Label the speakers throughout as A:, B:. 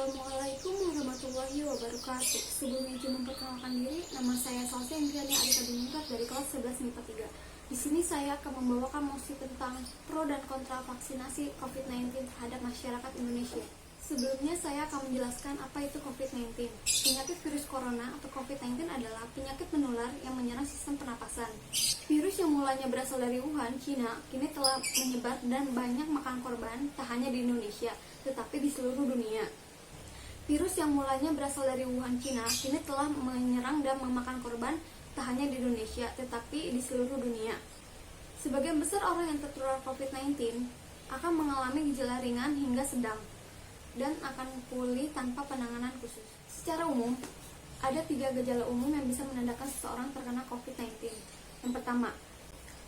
A: Assalamualaikum warahmatullahi wabarakatuh. Sebelumnya izin memperkenalkan diri, nama saya Salsa Indriani Arita Diningrat dari kelas 11 MIPA 3. Di sini saya akan membawakan mosi tentang pro dan kontra vaksinasi COVID-19 terhadap masyarakat Indonesia. Sebelumnya saya akan menjelaskan apa itu COVID-19. Penyakit virus corona atau COVID-19 adalah penyakit menular yang menyerang sistem pernapasan. Virus yang mulanya berasal dari Wuhan, Cina, kini telah menyebar dan banyak makan korban tak hanya di Indonesia, tetapi di seluruh dunia. Virus yang mulanya berasal dari Wuhan, Cina, kini telah menyerang dan memakan korban tak hanya di Indonesia, tetapi di seluruh dunia. Sebagian besar orang yang tertular COVID-19 akan mengalami gejala ringan hingga sedang dan akan pulih tanpa penanganan khusus. Secara umum, ada 3 gejala umum yang bisa menandakan seseorang terkena COVID-19. Yang pertama,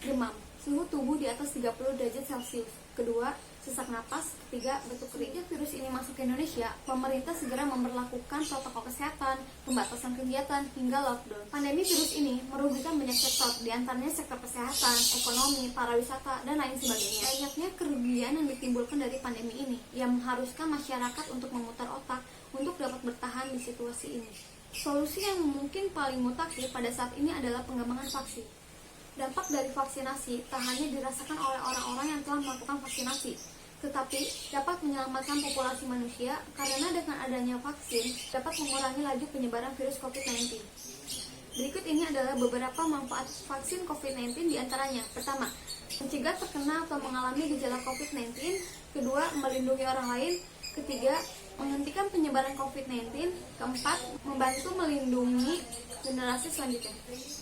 A: demam, suhu tubuh di atas 30 derajat Celcius. Kedua, sesak napas. Ketiga, batuk kering. Sejak virus ini masuk ke Indonesia, pemerintah segera memberlakukan protokol kesehatan, pembatasan kegiatan, hingga lockdown. Pandemi virus ini merugikan banyak sektor, diantaranya sektor kesehatan, ekonomi, pariwisata, dan lain sebagainya. Banyaknya kerugian yang ditimbulkan dari pandemi ini, yang mengharuskan masyarakat untuk memutar otak untuk dapat bertahan di situasi ini. Solusi yang mungkin paling mutakhir pada saat ini adalah pengembangan vaksin. Dampak dari vaksinasi tak hanya dirasakan oleh orang-orang yang telah melakukan vaksinasi, tetapi dapat menyelamatkan populasi manusia karena dengan adanya vaksin dapat mengurangi laju penyebaran virus COVID-19. Berikut ini adalah beberapa manfaat vaksin COVID-19 diantaranya. Pertama, mencegah terkena atau mengalami gejala COVID-19. Kedua, melindungi orang lain. Ketiga, menghentikan penyebaran COVID-19. Keempat, membantu melindungi generasi selanjutnya.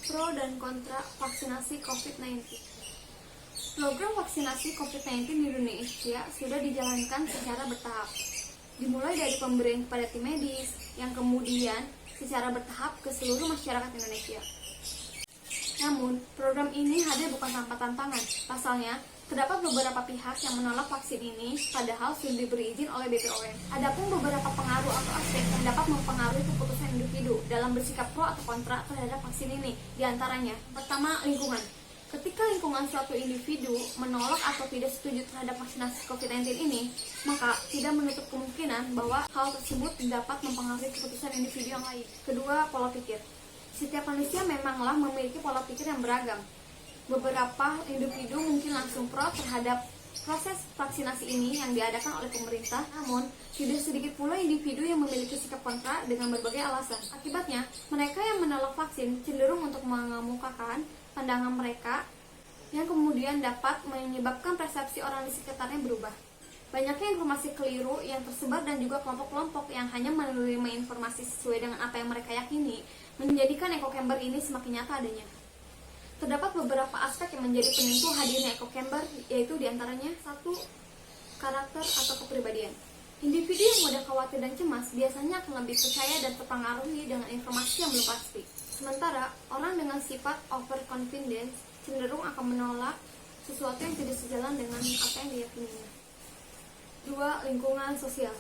A: Pro dan kontra vaksinasi COVID-19. Program vaksinasi COVID-19 di Indonesia sudah dijalankan secara bertahap. Dimulai dari pemberian kepada tim medis, yang kemudian secara bertahap ke seluruh masyarakat Indonesia. Namun, program ini hadir bukan tanpa tantangan. Pasalnya, terdapat beberapa pihak yang menolak vaksin ini, padahal sudah diberi izin oleh BPOM. Adapun beberapa pengaruh atau aspek yang dapat mempengaruhi keputusan individu dalam bersikap pro atau kontra terhadap vaksin ini, diantaranya, pertama, lingkungan. Ketika lingkungan suatu individu menolak atau tidak setuju terhadap vaksinasi COVID-19 ini, maka tidak menutup kemungkinan bahwa hal tersebut dapat mempengaruhi keputusan individu yang lain. Kedua, pola pikir. Setiap manusia memanglah memiliki pola pikir yang beragam. Beberapa individu mungkin langsung pro terhadap proses vaksinasi ini yang diadakan oleh pemerintah, namun tidak sedikit pula individu yang memiliki sikap kontra dengan berbagai alasan. Akibatnya, mereka yang menolak vaksin cenderung untuk mengemukakan pandangan mereka yang kemudian dapat menyebabkan persepsi orang di sekitarnya berubah. Banyaknya informasi keliru yang tersebar dan juga kelompok-kelompok yang hanya menerima informasi sesuai dengan apa yang mereka yakini menjadikan echo chamber ini semakin nyata adanya. Terdapat beberapa aspek yang menjadi penentu hadirnya echo chamber, yaitu diantaranya 1. Karakter atau kepribadian. Individu yang mudah khawatir dan cemas biasanya akan lebih percaya dan terpengaruhi dengan informasi yang belum pasti. Sementara, orang dengan sifat overconfidence cenderung akan menolak sesuatu yang tidak sejalan dengan apa yang diyakininya. 2. Lingkungan sosial.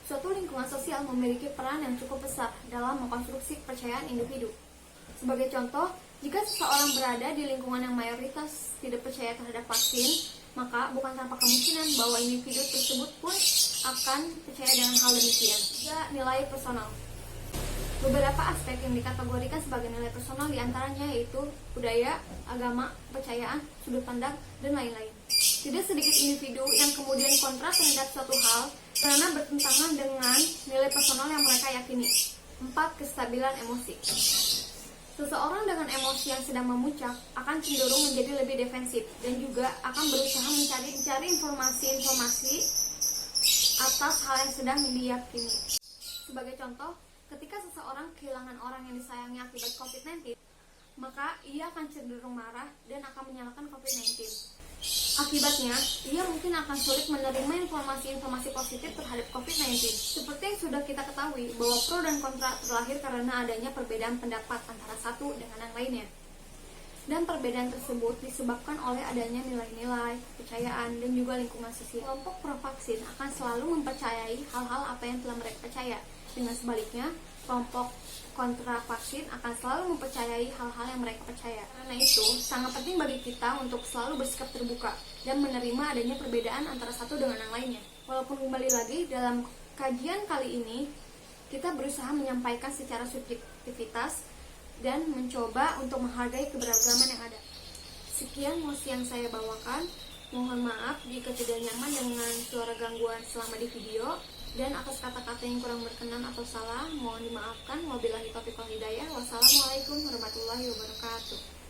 A: Suatu lingkungan sosial memiliki peran yang cukup besar dalam mengkonstruksi kepercayaan individu. Sebagai contoh, jika seseorang berada di lingkungan yang mayoritas tidak percaya terhadap vaksin, maka bukan tanpa kemungkinan bahwa individu tersebut pun akan percaya dengan hal demikian. 3. Nilai personal. Beberapa aspek yang dikategorikan sebagai nilai personal diantaranya yaitu budaya, agama, kepercayaan, sudut pandang, dan lain-lain. Tidak sedikit individu yang kemudian kontra terhadap suatu hal karena bertentangan dengan nilai personal yang mereka yakini. 4. Kestabilan emosi. Seseorang dengan emosi yang sedang memuncak akan cenderung menjadi lebih defensif dan juga akan berusaha mencari informasi atas hal yang sedang diyakini. Sebagai contoh, ketika seseorang kehilangan orang yang disayangi akibat COVID-19, maka ia akan cenderung marah dan akan menyalahkan COVID-19. Akibatnya, ia mungkin akan sulit menerima informasi-informasi positif terhadap COVID-19. Seperti yang sudah kita ketahui, bahwa pro dan kontra terlahir karena adanya perbedaan pendapat antara satu dengan yang lainnya. Dan perbedaan tersebut disebabkan oleh adanya nilai-nilai, kepercayaan, dan juga lingkungan sosial. Kelompok pro-vaksin akan selalu mempercayai hal-hal apa yang telah mereka percaya. Dengan sebaliknya, kelompok kontra vaksin akan selalu mempercayai hal-hal yang mereka percaya. Karena itu, sangat penting bagi kita untuk selalu bersikap terbuka dan menerima adanya perbedaan antara satu dengan yang lainnya. Walaupun kembali lagi dalam kajian kali ini kita berusaha menyampaikan secara subjektivitas dan mencoba untuk menghargai keberagaman yang ada. Sekian mosi yang saya bawakan. Mohon maaf jika tidak nyaman dengan suara gangguan selama di video, dan atas kata-kata yang kurang berkenan atau salah mohon dimaafkan. Wabillahi taufiq wal hidayah. Wassalamualaikum warahmatullahi wabarakatuh.